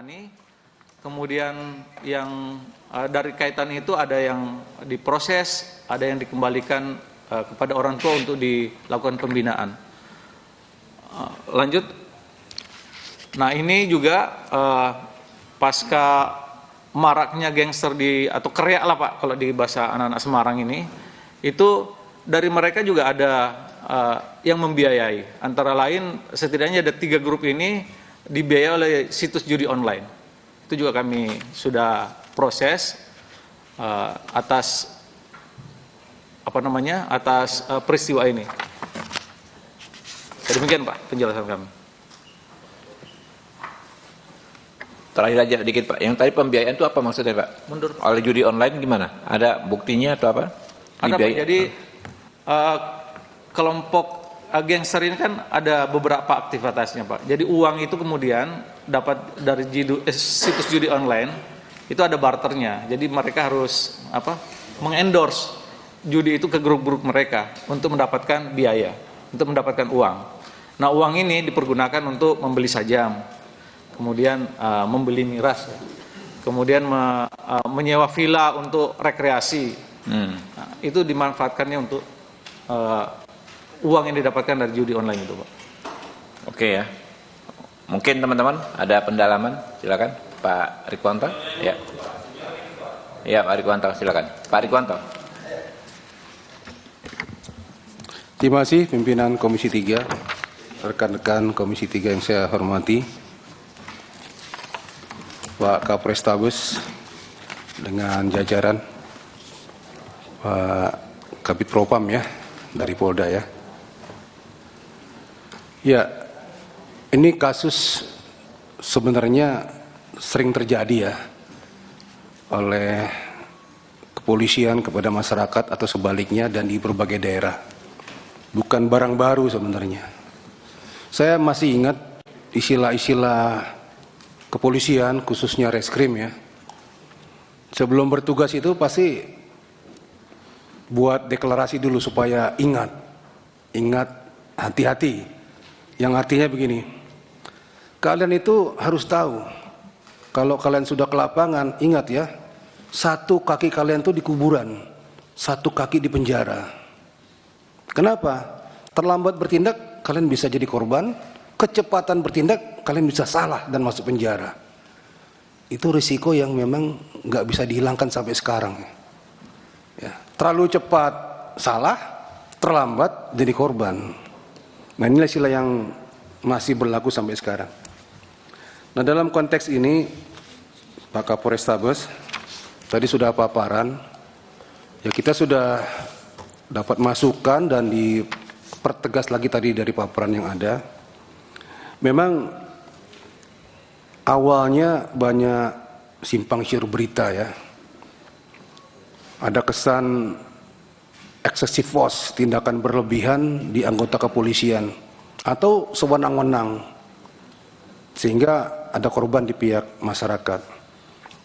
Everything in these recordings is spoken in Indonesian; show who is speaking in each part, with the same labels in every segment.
Speaker 1: ditangani, kemudian yang dari kaitan itu ada yang diproses, ada yang dikembalikan kepada orang tua untuk dilakukan pembinaan. Lanjut. Nah, ini juga pasca maraknya gangster atau kriak lah Pak kalau di bahasa anak-anak Semarang ini, itu dari mereka juga ada yang membiayai. Antara lain setidaknya ada 3 grup ini dibiayai oleh situs judi online. Itu juga kami sudah proses atas peristiwa ini. Demikian Pak penjelasan kami.
Speaker 2: Terakhir aja dikit Pak, yang tadi pembiayaan itu apa maksudnya Pak?
Speaker 1: Mundur.
Speaker 2: Oleh judi online gimana? Ada buktinya atau apa?
Speaker 1: Ada Pak, jadi kelompok gangster ini kan ada beberapa aktivitasnya Pak. Jadi uang itu kemudian dapat dari situs judi online, itu ada barternya. Jadi mereka harus mengendorse judi itu ke grup-grup mereka untuk mendapatkan biaya, untuk mendapatkan uang. Nah, uang ini dipergunakan untuk membeli sajam, kemudian membeli miras, kemudian menyewa villa untuk rekreasi. Nah, itu dimanfaatkannya untuk uang yang didapatkan dari judi online itu Pak.
Speaker 2: Oke ya. Mungkin teman-teman ada pendalaman, silakan Pak Rikwanto. Ya. Ya Pak Rikwanto, silakan. Pak Rikwanto.
Speaker 3: Terima kasih pimpinan Komisi 3, rekan-rekan Komisi 3 yang saya hormati, Pak Kapolrestabes dengan jajaran, Pak Kabid Propam ya, dari Polda ya. Ya, ini kasus sebenarnya sering terjadi ya oleh kepolisian kepada masyarakat atau sebaliknya dan di berbagai daerah. Bukan barang baru sebenarnya. Saya masih ingat istilah-istilah kepolisian khususnya reskrim ya. Sebelum bertugas itu pasti buat deklarasi dulu supaya ingat, hati-hati. Yang artinya begini, kalian itu harus tahu, kalau kalian sudah ke lapangan, ingat ya, 1 kaki kalian itu di kuburan, 1 kaki di penjara. Kenapa? Terlambat bertindak, kalian bisa jadi korban, kecepatan bertindak, kalian bisa salah dan masuk penjara. Itu risiko yang memang nggak bisa dihilangkan sampai sekarang. Ya, terlalu cepat salah, terlambat jadi korban. Nah, inilah istilah yang masih berlaku sampai sekarang. Nah, dalam konteks ini, Pak Kapolrestabes, tadi sudah paparan, ya kita sudah dapat masukan dan dipertegas lagi tadi dari paparan yang ada. Memang awalnya banyak simpang siur berita ya. Ada kesan excessive force, tindakan berlebihan di anggota kepolisian atau sewenang-wenang sehingga ada korban di pihak masyarakat.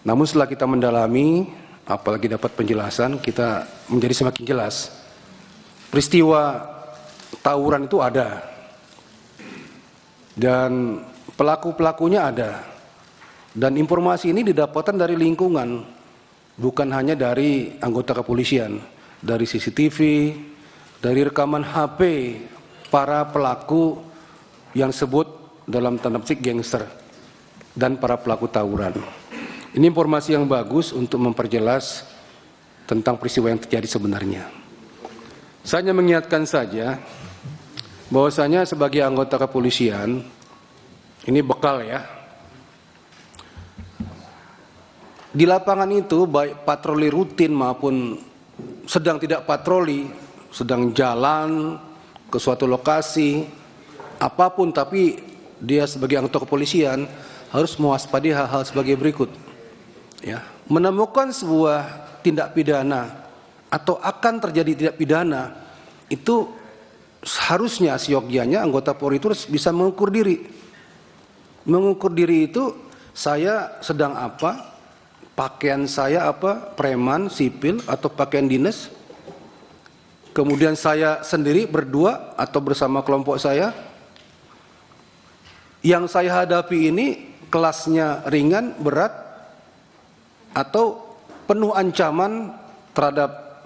Speaker 3: Namun setelah kita mendalami, apalagi dapat penjelasan, kita menjadi semakin jelas. Peristiwa tawuran itu ada dan pelaku-pelakunya ada, dan informasi ini didapatkan dari lingkungan, bukan hanya dari anggota kepolisian, dari CCTV, dari rekaman HP para pelaku yang sebut dalam tanda petik gangster dan para pelaku tawuran. Ini informasi yang bagus untuk memperjelas tentang peristiwa yang terjadi sebenarnya. Saya hanya mengingatkan saja bahwasanya sebagai anggota kepolisian, ini bekal ya. Di lapangan itu baik patroli rutin maupun sedang tidak patroli, sedang jalan ke suatu lokasi, apapun, tapi dia sebagai anggota kepolisian harus mewaspadai hal-hal sebagai berikut. Ya, menemukan sebuah tindak pidana atau akan terjadi tindak pidana, itu seharusnya seyogyanya anggota Polri itu bisa mengukur diri. Mengukur diri itu, saya sedang apa, pakaian saya apa, preman, sipil, atau pakaian dinas. Kemudian saya sendiri berdua atau bersama kelompok saya. Yang saya hadapi ini kelasnya ringan, berat, atau penuh ancaman terhadap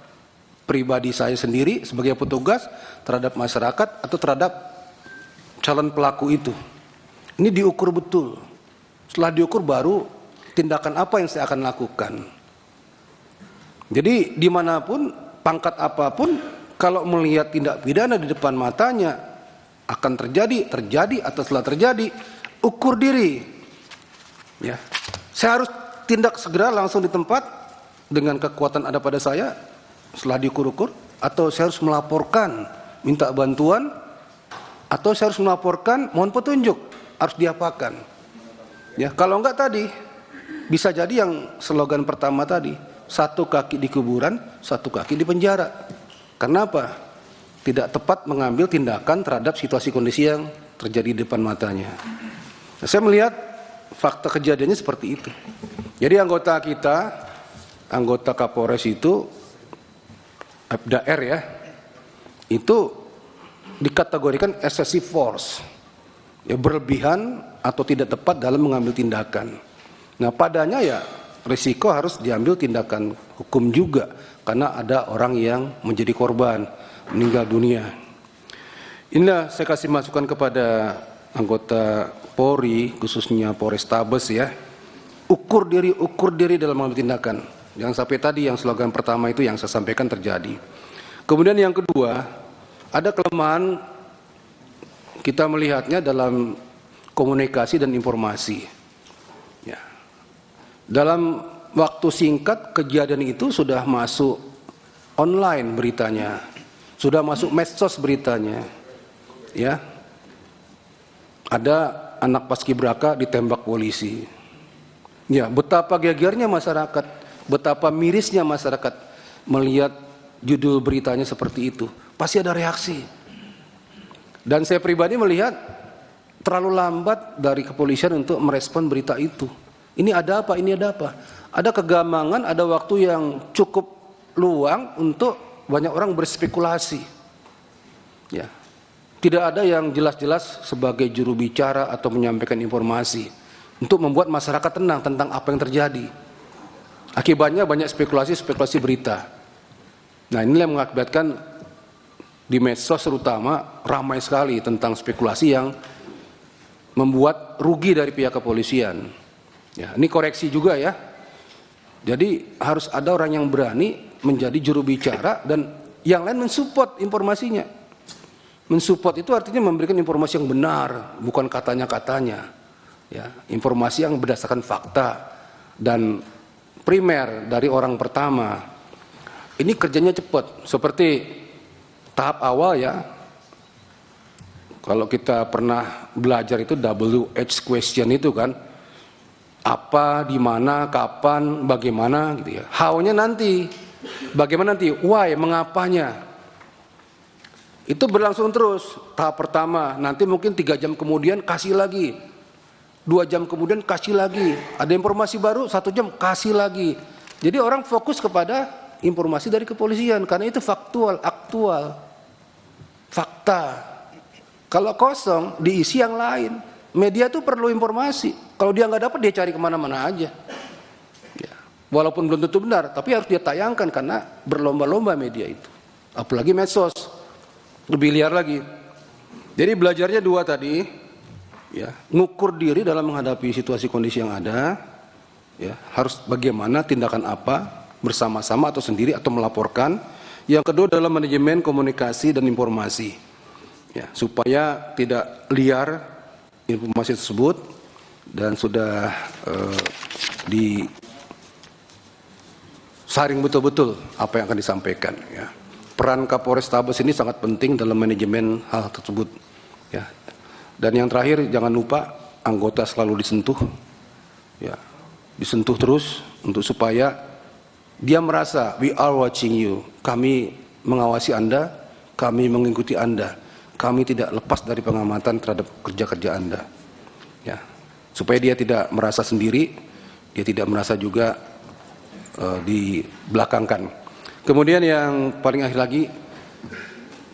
Speaker 3: pribadi saya sendiri sebagai petugas, terhadap masyarakat, atau terhadap calon pelaku itu. Ini diukur betul. Setelah diukur baru tindakan apa yang saya akan lakukan. Jadi dimanapun, pangkat apapun, kalau melihat tindak pidana di depan matanya akan terjadi atau telah terjadi, ukur diri. Ya, saya harus tindak segera langsung di tempat dengan kekuatan ada pada saya setelah diukur-ukur, atau saya harus melaporkan, minta bantuan, atau saya harus melaporkan, mohon petunjuk, harus diapakan. Ya, kalau enggak tadi bisa jadi yang slogan pertama tadi, satu kaki di kuburan, satu kaki di penjara. Kenapa? Tidak tepat mengambil tindakan terhadap situasi kondisi yang terjadi di depan matanya. Nah, saya melihat fakta kejadiannya seperti itu. Jadi anggota kita, anggota Kapolres itu, Abda R ya, itu dikategorikan excessive force, ya, berlebihan atau tidak tepat dalam mengambil tindakan. Nah, padanya ya risiko harus diambil tindakan hukum juga, karena ada orang yang menjadi korban, meninggal dunia. Inilah saya kasih masukan kepada anggota Polri, khususnya Polrestabes ya, ukur diri dalam mengambil tindakan. Jangan sampai tadi yang slogan pertama itu yang saya sampaikan terjadi. Kemudian yang kedua, ada kelemahan kita melihatnya dalam komunikasi dan informasi. Ya. Dalam waktu singkat kejadian itu sudah masuk online beritanya, sudah masuk medsos beritanya. Ya. Ada anak paskibraka ditembak polisi. Ya, betapa gegernya masyarakat, betapa mirisnya masyarakat melihat judul beritanya seperti itu. Pasti ada reaksi. Dan saya pribadi melihat terlalu lambat dari kepolisian untuk merespon berita itu. Ini ada apa? Ini ada apa? Ada kegamangan, ada waktu yang cukup luang untuk banyak orang berspekulasi. Ya. Tidak ada yang jelas-jelas sebagai juru bicara atau menyampaikan informasi untuk membuat masyarakat tenang tentang apa yang terjadi. Akibatnya banyak spekulasi berita. Nah, inilah yang mengakibatkan di medsos terutama ramai sekali tentang spekulasi yang membuat rugi dari pihak kepolisian. Ya, ini koreksi juga ya. Jadi harus ada orang yang berani menjadi juru bicara dan yang lain mensupport informasinya. Mensupport itu artinya memberikan informasi yang benar, bukan katanya-katanya. Ya, informasi yang berdasarkan fakta dan primer dari orang pertama. Ini kerjanya cepat, seperti tahap awal ya. Kalau kita pernah belajar itu WH question itu kan, apa, di mana, kapan, bagaimana gitu ya. How-nya nanti, bagaimana nanti, why, mengapanya. Itu berlangsung terus. Tahap pertama, nanti mungkin 3 jam kemudian kasih lagi, 2 jam kemudian kasih lagi, ada informasi baru 1 jam kasih lagi. Jadi orang fokus kepada informasi dari kepolisian karena itu faktual, aktual, fakta. Kalau kosong diisi yang lain. Media itu perlu informasi. Kalau dia nggak dapat dia cari kemana-mana aja. Ya. Walaupun belum tentu benar, tapi harus dia tayangkan karena berlomba-lomba media itu. Apalagi medsos, lebih liar lagi. Jadi belajarnya 2 tadi, ya, ngukur diri dalam menghadapi situasi kondisi yang ada, ya, harus bagaimana tindakan apa bersama-sama atau sendiri atau melaporkan. Yang kedua dalam manajemen komunikasi dan informasi, ya, supaya tidak liar informasi tersebut dan sudah disaring betul-betul apa yang akan disampaikan. Ya. Peran Kapolrestabes ini sangat penting dalam manajemen hal tersebut. Ya. Dan yang terakhir jangan lupa anggota selalu disentuh, ya, disentuh terus untuk supaya dia merasa we are watching you, kami mengawasi Anda, kami mengikuti Anda, kami tidak lepas dari pengamatan terhadap kerja-kerja Anda. Ya, supaya dia tidak merasa sendiri, dia tidak merasa juga dibelakangkan. Kemudian yang paling akhir lagi,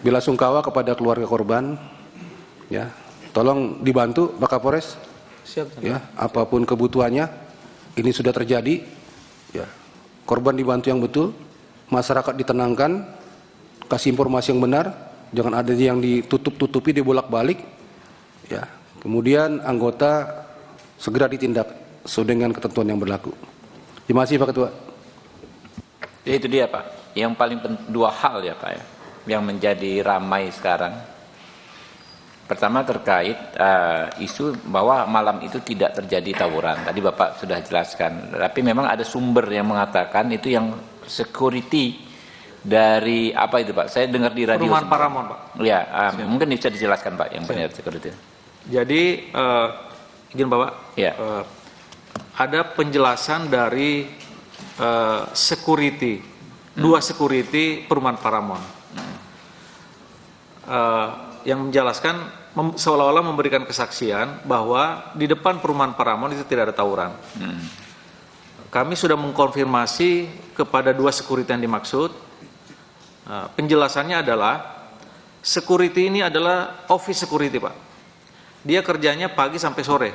Speaker 3: bela sungkawa kepada keluarga korban, ya, tolong dibantu Pak Kapolres
Speaker 1: Siap.
Speaker 3: Ya, apapun kebutuhannya, ini sudah terjadi. Ya, korban dibantu yang betul, masyarakat ditenangkan, kasih informasi yang benar, jangan ada yang ditutup-tutupi, dibolak-balik. Ya, kemudian anggota segera ditindak sesuai dengan ketentuan yang berlaku. Terima kasih Pak Ketua.
Speaker 2: Ya, itu dia Pak, yang paling dua hal ya Pak ya, yang menjadi ramai sekarang. Pertama terkait isu bahwa malam itu tidak terjadi tawuran. Tadi Bapak sudah jelaskan, tapi memang ada sumber yang mengatakan itu yang security dari apa itu Pak? Saya dengar di radio.
Speaker 1: Perumahan Paramon Pak.
Speaker 2: Ya, mungkin bisa dijelaskan Pak yang benar security.
Speaker 1: Jadi izin Bapak,
Speaker 2: Ya.
Speaker 1: ada penjelasan dari security, dua security Perumahan Paramon, yang menjelaskan seolah-olah memberikan kesaksian bahwa di depan Perumahan Paramon itu tidak ada tawuran. Kami sudah mengkonfirmasi kepada dua security yang dimaksud. Penjelasannya adalah security ini adalah office security Pak. Dia kerjanya pagi sampai sore.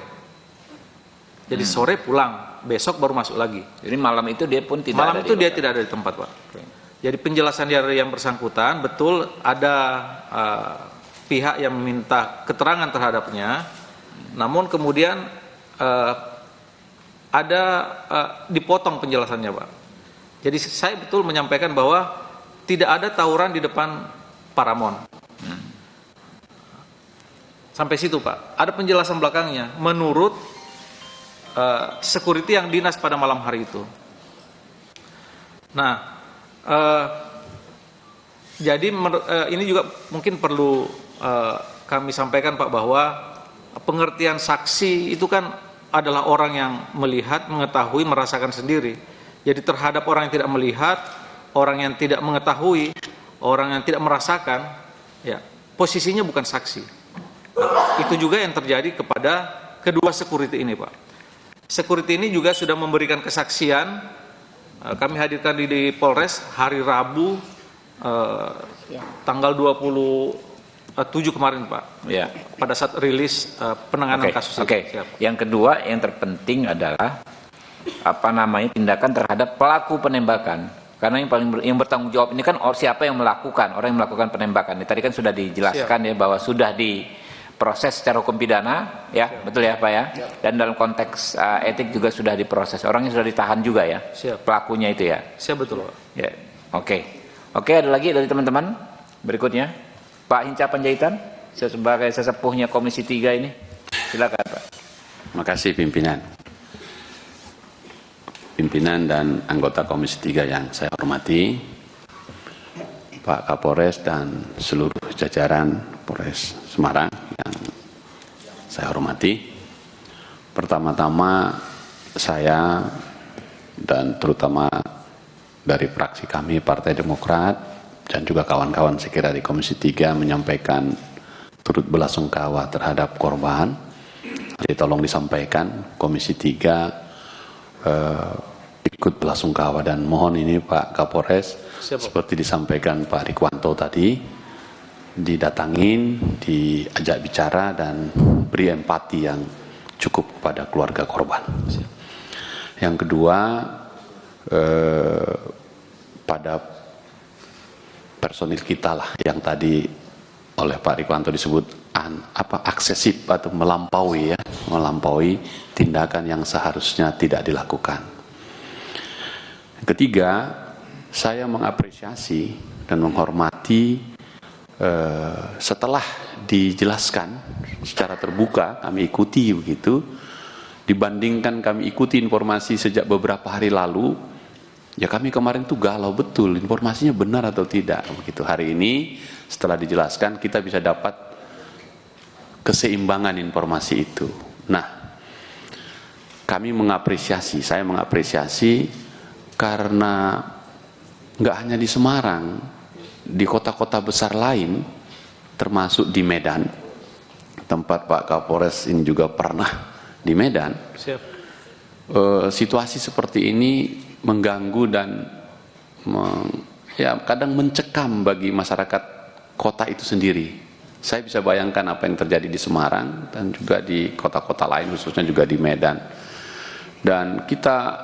Speaker 1: Jadi sore pulang, besok baru masuk lagi.
Speaker 2: Jadi malam itu dia pun tidak
Speaker 1: Malam
Speaker 2: ada
Speaker 1: itu
Speaker 2: di
Speaker 1: dia
Speaker 2: lokasi.
Speaker 1: tidak ada di tempat Pak. Jadi penjelasan dari yang bersangkutan betul ada pihak yang meminta keterangan terhadapnya, namun kemudian ada dipotong penjelasannya Pak. Jadi saya betul menyampaikan bahwa tidak ada tawuran di depan Paramon. Sampai situ Pak. Ada penjelasan belakangnya menurut security yang dinas pada malam hari itu. Nah, jadi ini juga mungkin perlu kami sampaikan Pak, bahwa pengertian saksi itu kan adalah orang yang melihat, mengetahui, merasakan sendiri. Jadi terhadap orang yang tidak melihat, orang yang tidak mengetahui, orang yang tidak merasakan, ya posisinya bukan saksi. Nah, itu juga yang terjadi kepada kedua security ini Pak. Security ini juga sudah memberikan kesaksian. Kami hadirkan di Polres hari Rabu tanggal 27 kemarin Pak.
Speaker 2: Ya.
Speaker 1: Pada saat rilis penanganan kasus ini.
Speaker 2: Oke. Yang kedua yang terpenting adalah tindakan terhadap pelaku penembakan. Karena yang bertanggung jawab ini kan siapa yang melakukan, orang yang melakukan penembakan. Tadi kan sudah dijelaskan ya bahwa sudah diproses secara hukum pidana, ya betul ya Pak ya. Dan dalam konteks etik juga sudah diproses. Orangnya sudah ditahan juga ya. Pelakunya itu ya.
Speaker 1: Siap betul Pak.
Speaker 2: Ya. Oke, ada lagi dari teman-teman berikutnya. Pak Hinca Panjaitan, sebagai sesepuhnya Komisi 3 ini, silakan Pak.
Speaker 4: Terima kasih pimpinan dan anggota Komisi 3 yang saya hormati, Pak Kapolres dan seluruh jajaran Polres Semarang yang saya hormati. Pertama-tama saya dan terutama dari fraksi kami Partai Demokrat dan juga kawan-kawan saya kira di Komisi 3 menyampaikan turut belasungkawa terhadap korban. Jadi tolong disampaikan Komisi 3 ikut belasungkawa, dan mohon ini Pak Kapolres seperti disampaikan Pak Rikwanto tadi, didatangin, diajak bicara dan beri empati yang cukup kepada keluarga korban. Yang kedua, pada personil kita lah yang tadi oleh Pak Rikwanto disebut aksesif atau melampaui tindakan yang seharusnya tidak dilakukan. Ketiga, saya mengapresiasi dan menghormati setelah dijelaskan secara terbuka, kami ikuti begitu, dibandingkan kami ikuti informasi sejak beberapa hari lalu, ya kami kemarin tuh galau betul, informasinya benar atau tidak begitu. Hari ini setelah dijelaskan kita bisa dapat keseimbangan informasi itu. Nah, saya mengapresiasi karena nggak hanya di Semarang, di kota-kota besar lain, termasuk di Medan, tempat Pak Kapolres ini juga pernah di Medan. Situasi seperti ini mengganggu dan kadang mencekam bagi masyarakat kota itu sendiri. Saya bisa bayangkan apa yang terjadi di Semarang dan juga di kota-kota lain, khususnya juga di Medan. Dan kita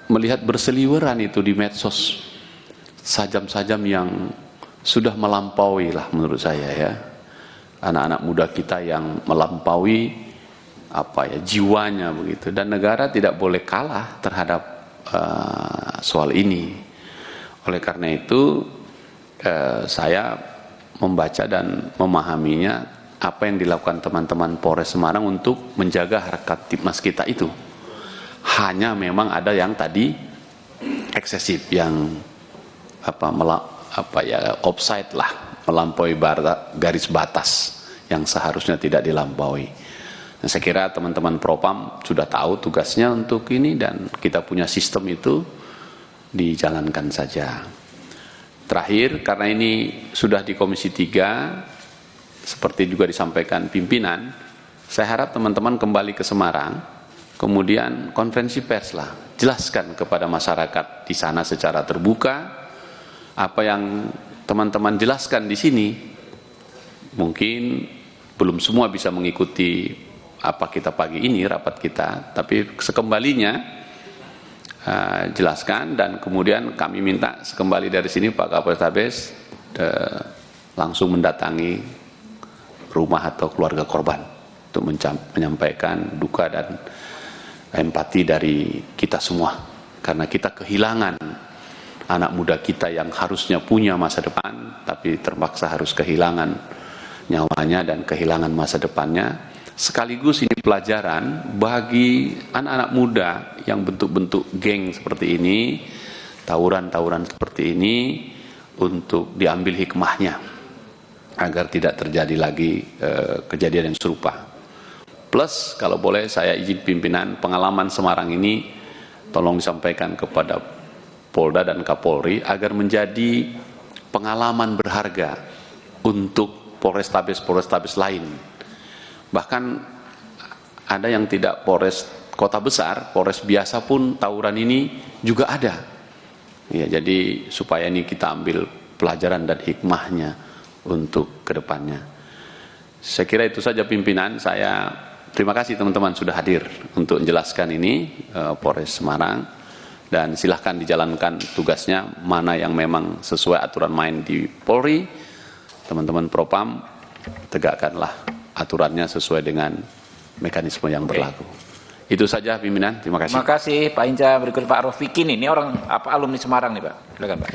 Speaker 4: melihat berseliweran itu di medsos, sajam-sajam yang sudah melampaui lah menurut saya ya. Anak-anak muda kita yang melampaui jiwanya begitu. Dan negara tidak boleh kalah terhadap soal ini. Oleh karena itu saya membaca dan memahaminya apa yang dilakukan teman-teman Polres Semarang untuk menjaga harkat Tipmas kita itu. Hanya memang ada yang tadi eksesif, yang offside lah, melampaui garis batas yang seharusnya tidak dilampaui. Dan saya kira teman-teman Propam sudah tahu tugasnya untuk ini dan kita punya sistem itu, dijalankan saja. Terakhir, karena ini sudah di Komisi 3, seperti juga disampaikan pimpinan, saya harap teman-teman kembali ke Semarang, kemudian konferensi pers lah, jelaskan kepada masyarakat di sana secara terbuka, apa yang teman-teman jelaskan di sini, mungkin belum semua bisa mengikuti apa kita pagi ini, rapat kita, tapi sekembalinya, jelaskan dan kemudian kami minta sekembali dari sini Pak Kapolres langsung mendatangi rumah atau keluarga korban untuk menyampaikan duka dan empati dari kita semua, karena kita kehilangan anak muda kita yang harusnya punya masa depan tapi terpaksa harus kehilangan nyawanya dan kehilangan masa depannya. Sekaligus ini pelajaran bagi anak-anak muda yang bentuk-bentuk geng seperti ini, tawuran-tawuran seperti ini, untuk diambil hikmahnya agar tidak terjadi lagi kejadian yang serupa. Plus, kalau boleh saya izin pimpinan, pengalaman Semarang ini tolong disampaikan kepada Polda dan Kapolri agar menjadi pengalaman berharga untuk Polrestabes lain. Bahkan ada yang tidak Polres kota besar, Polres biasa pun tawuran ini juga ada. Ya, jadi supaya ini kita ambil pelajaran dan hikmahnya untuk kedepannya. Saya kira itu saja pimpinan. Saya terima kasih teman-teman sudah hadir untuk menjelaskan ini Polres Semarang, dan silahkan dijalankan tugasnya mana yang memang sesuai aturan main di Polri. Teman-teman Propam, tegakkanlah aturannya sesuai dengan mekanisme yang berlaku. Itu saja pimpinan, terima kasih.
Speaker 2: Terima kasih Pak Inca. Berikut Pak Rofikin, ini orang alumni Semarang nih Pak. Silakan Pak.